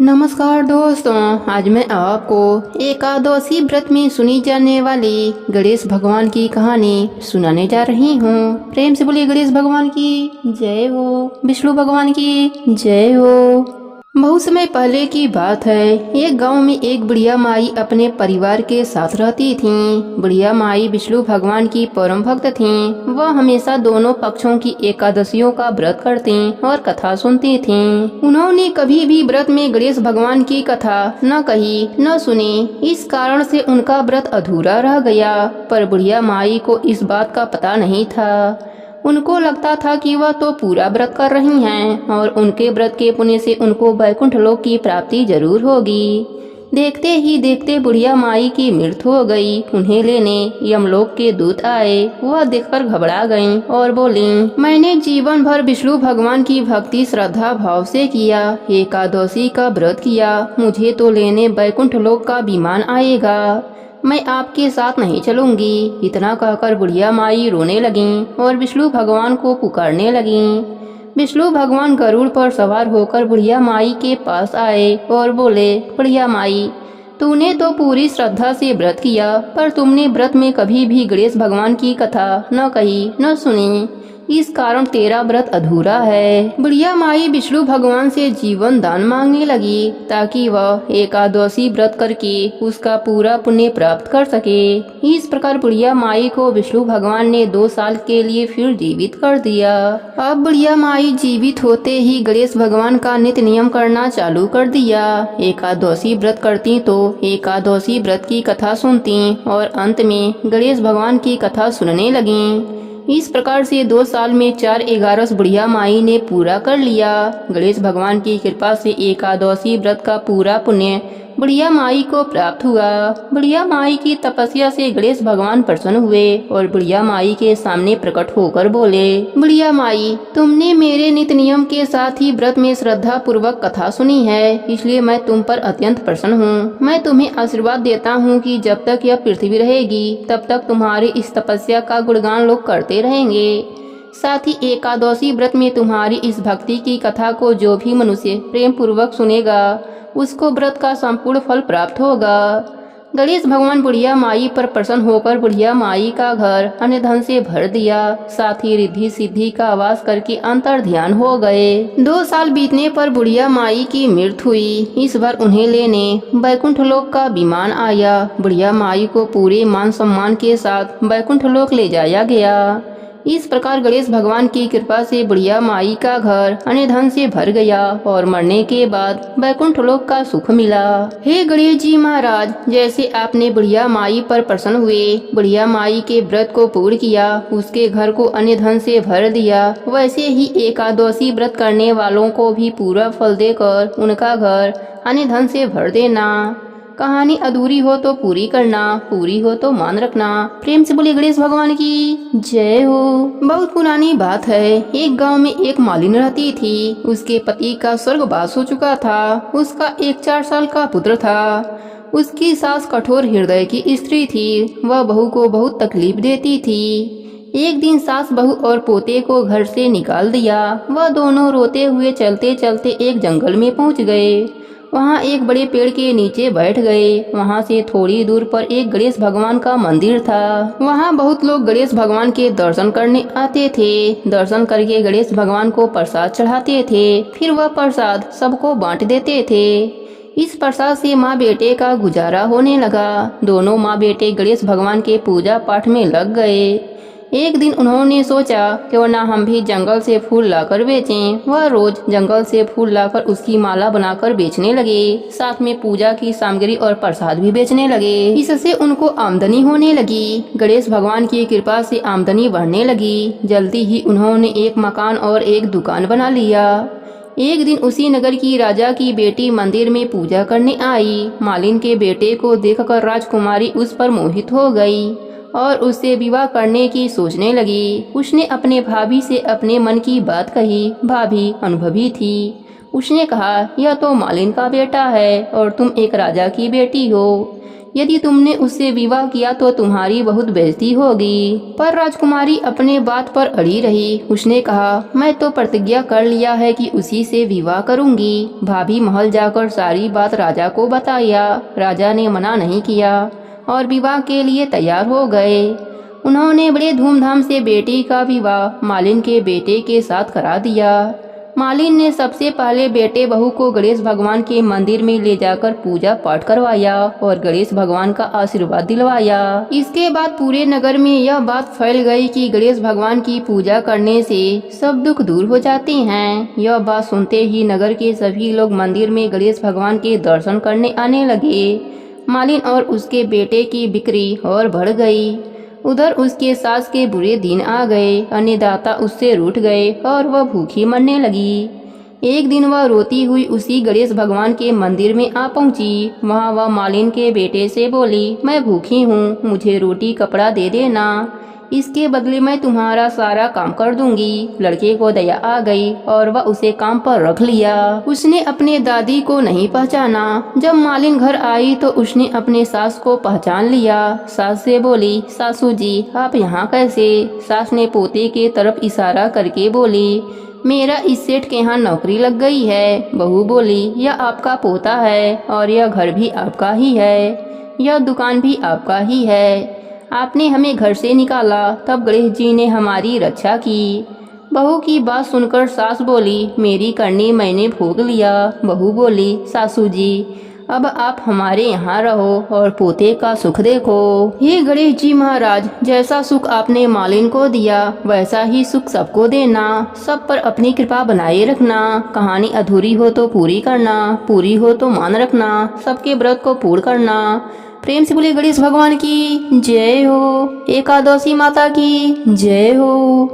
नमस्कार दोस्तों, आज मैं आपको एकादशी व्रत में सुनी जाने वाली गणेश भगवान की कहानी सुनाने जा रही हूँ। प्रेम से बोलिए गणेश भगवान की जय हो, विष्णु भगवान की जय हो। बहुत समय पहले की बात है। एक गांव में एक बुढ़िया माई अपने परिवार के साथ रहती थीं। बुढ़िया माई विष्णु भगवान की परम भक्त थीं। वह हमेशा दोनों पक्षों की एकादशियों का व्रत करती और कथा सुनती थीं। उन्होंने कभी भी व्रत में गणेश भगवान की कथा न कही न सुनी। इस कारण से उनका व्रत अधूरा रह गया। पर बुढ़िया माई को इस बात का पता नहीं था। उनको लगता था कि वह तो पूरा व्रत कर रही हैं और उनके व्रत के पुण्य से उनको वैकुंठ लोक की प्राप्ति जरूर होगी। देखते ही देखते बुढ़िया माई की मृत्यु हो गई। उन्हें लेने यमलोक के दूत आए। वह देखकर घबरा गईं और बोली, मैंने जीवन भर विष्णु भगवान की भक्ति श्रद्धा भाव से किया, एकादशी का व्रत किया। मुझे तो लेने वैकुंठ लोक का विमान आएगा। मैं आपके साथ नहीं चलूंगी। इतना कहकर बुढ़िया माई रोने लगीं और विष्णु भगवान को पुकारने लगीं। विष्णु भगवान गरुड़ पर सवार होकर बुढ़िया माई के पास आए और बोले, बुढ़िया माई, तूने तो पूरी श्रद्धा से व्रत किया, पर तुमने व्रत में कभी भी गणेश भगवान की कथा न कही न सुनी। इस कारण तेरा व्रत अधूरा है। बुढ़िया माई विष्णु भगवान से जीवन दान मांगने लगी ताकि वह एकादशी व्रत करके उसका पूरा पुण्य प्राप्त कर सके। इस प्रकार बुढ़िया माई को विष्णु भगवान ने 2 साल के लिए फिर जीवित कर दिया। अब बुढ़िया माई जीवित होते ही गणेश भगवान का नित्य नियम करना चालू कर दिया। एकादशी व्रत करती तो एकादशी व्रत की कथा सुनती और अंत में गणेश भगवान की कथा सुनने लगी। इस प्रकार से 2 साल में 4 बुढ़िया माई ने पूरा कर लिया। गणेश भगवान की कृपा से एकादशी व्रत का पूरा पुण्य बुढ़िया माई को प्राप्त हुआ। बुढ़िया माई की तपस्या से गणेश भगवान प्रसन्न हुए और बुढ़िया माई के सामने प्रकट होकर बोले, बुढ़िया माई, तुमने मेरे नित्य नियम के साथ ही व्रत में श्रद्धा पूर्वक कथा सुनी है, इसलिए मैं तुम पर अत्यंत प्रसन्न हूँ। मैं तुम्हें आशीर्वाद देता हूँ कि जब तक यह पृथ्वी रहेगी तब तक तुम्हारी इस तपस्या का गुणगान लोग करते रहेंगे। साथ ही एकादशी व्रत में तुम्हारी इस भक्ति की कथा को जो भी मनुष्य प्रेम पूर्वक सुनेगा उसको व्रत का संपूर्ण फल प्राप्त होगा। गणेश भगवान बुढ़िया माई पर प्रसन्न होकर बुढ़िया माई का घर अन्य धन से भर दिया। साथ ही रिद्धि सिद्धि का आवास करके अंतर ध्यान हो गए। 2 साल बीतने पर बुढ़िया माई की मृत्यु हुई। इस बार उन्हें लेने वैकुंठ लोक का विमान आया। बुढ़िया माई को पूरे मान सम्मान के साथ वैकुंठ लोक ले जाया गया। इस प्रकार गणेश भगवान की कृपा से बुढ़िया माई का घर अन्य धन से भर गया और मरने के बाद वैकुंठ लोक का सुख मिला। हे गणेश जी महाराज, जैसे आपने बुढ़िया माई पर प्रसन्न हुए, बुढ़िया माई के व्रत को पूर्ण किया, उसके घर को अन्य धन से भर दिया, वैसे ही एकादशी व्रत करने वालों को भी पूरा फल देकर उनका घर अन्य धन से भर देना। कहानी अधूरी हो तो पूरी करना, पूरी हो तो मान रखना। प्रेम से बोलिए गणेश भगवान की जय हो। बहुत पुरानी बात है। एक गांव में एक मालिन रहती थी। उसके पति का स्वर्गवास हो चुका था। उसका एक 4 साल का पुत्र था। उसकी सास कठोर हृदय की स्त्री थी। वह बहू को बहुत तकलीफ देती थी। एक दिन सास बहू और पोते को घर से निकाल दिया। वह दोनों रोते हुए चलते चलते एक जंगल में पहुंच गए। वहाँ एक बड़े पेड़ के नीचे बैठ गए। वहाँ से थोड़ी दूर पर एक गणेश भगवान का मंदिर था। वहाँ बहुत लोग गणेश भगवान के दर्शन करने आते थे। दर्शन करके गणेश भगवान को प्रसाद चढ़ाते थे। फिर वह प्रसाद सबको बांट देते थे। इस प्रसाद से माँ बेटे का गुजारा होने लगा। दोनों माँ बेटे गणेश भगवान के पूजा पाठ में लग गए। एक दिन उन्होंने सोचा क्यों ना हम भी जंगल से फूल लाकर बेचें। वह रोज जंगल से फूल लाकर उसकी माला बनाकर बेचने लगे। साथ में पूजा की सामग्री और प्रसाद भी बेचने लगे। इससे उनको आमदनी होने लगी। गणेश भगवान की कृपा से आमदनी बढ़ने लगी। जल्दी ही उन्होंने एक मकान और एक दुकान बना लिया। एक दिन उसी नगर की राजा की बेटी मंदिर में पूजा करने आई। मालिन के बेटे को देखकर राजकुमारी उस पर मोहित हो गई और उससे विवाह करने की सोचने लगी। उसने अपने भाभी से अपने मन की बात कही। भाभी अनुभवी थी। उसने कहा, यह तो मालिन का बेटा है और तुम एक राजा की बेटी हो। यदि तुमने उससे विवाह किया तो तुम्हारी बहुत बेइज्जती होगी। पर राजकुमारी अपने बात पर अड़ी रही। उसने कहा, मैं तो प्रतिज्ञा कर लिया है कि उसी से विवाह करूंगी। भाभी महल जाकर सारी बात राजा को बताया। राजा ने मना नहीं किया और विवाह के लिए तैयार हो गए। उन्होंने बड़े धूमधाम से बेटी का विवाह मालिन के बेटे के साथ करा दिया। मालिन ने सबसे पहले बेटे बहू को गणेश भगवान के मंदिर में ले जाकर पूजा पाठ करवाया और गणेश भगवान का आशीर्वाद दिलवाया। इसके बाद पूरे नगर में यह बात फैल गई कि गणेश भगवान की पूजा करने से सब दुख दूर हो जाते हैं। यह बात सुनते ही नगर के सभी लोग मंदिर में गणेश भगवान के दर्शन करने आने लगे। मालिन और उसके बेटे की बिक्री और बढ़ गई। उधर उसके सास के बुरे दिन आ गए। अन्नदाता उससे रूठ गए और वह भूखी मरने लगी। एक दिन वह रोती हुई उसी गणेश भगवान के मंदिर में आ पहुंची। वहां वह मालिन के बेटे से बोली, मैं भूखी हूँ, मुझे रोटी कपड़ा दे देना, इसके बदले मैं तुम्हारा सारा काम कर दूंगी। लड़के को दया आ गई और वह उसे काम पर रख लिया। उसने अपने दादी को नहीं पहचाना। जब मालिन घर आई तो उसने अपने सास को पहचान लिया। सास से बोली, सासू जी आप यहाँ कैसे? सास ने पोते के तरफ इशारा करके बोली, मेरा इस सेठ के यहाँ नौकरी लग गई है। बहू बोली, यह आपका पोता है और यह घर भी आपका ही है, यह दुकान भी आपका ही है। आपने हमें घर से निकाला तब गणेश जी ने हमारी रक्षा की। बहू की बात सुनकर सास बोली, मेरी करनी मैंने भोग लिया। बहू बोली, सासू जी अब आप हमारे यहाँ रहो और पोते का सुख देखो। हे गणेश जी महाराज, जैसा सुख आपने मालिन को दिया वैसा ही सुख सबको देना। सब पर अपनी कृपा बनाए रखना। कहानी अधूरी हो तो पूरी करना, पूरी हो तो मान रखना, सबके व्रत को पूर्ण करना। प्रेम से बोलिए गणेश भगवान की जय हो। एकादशी माता की जय हो।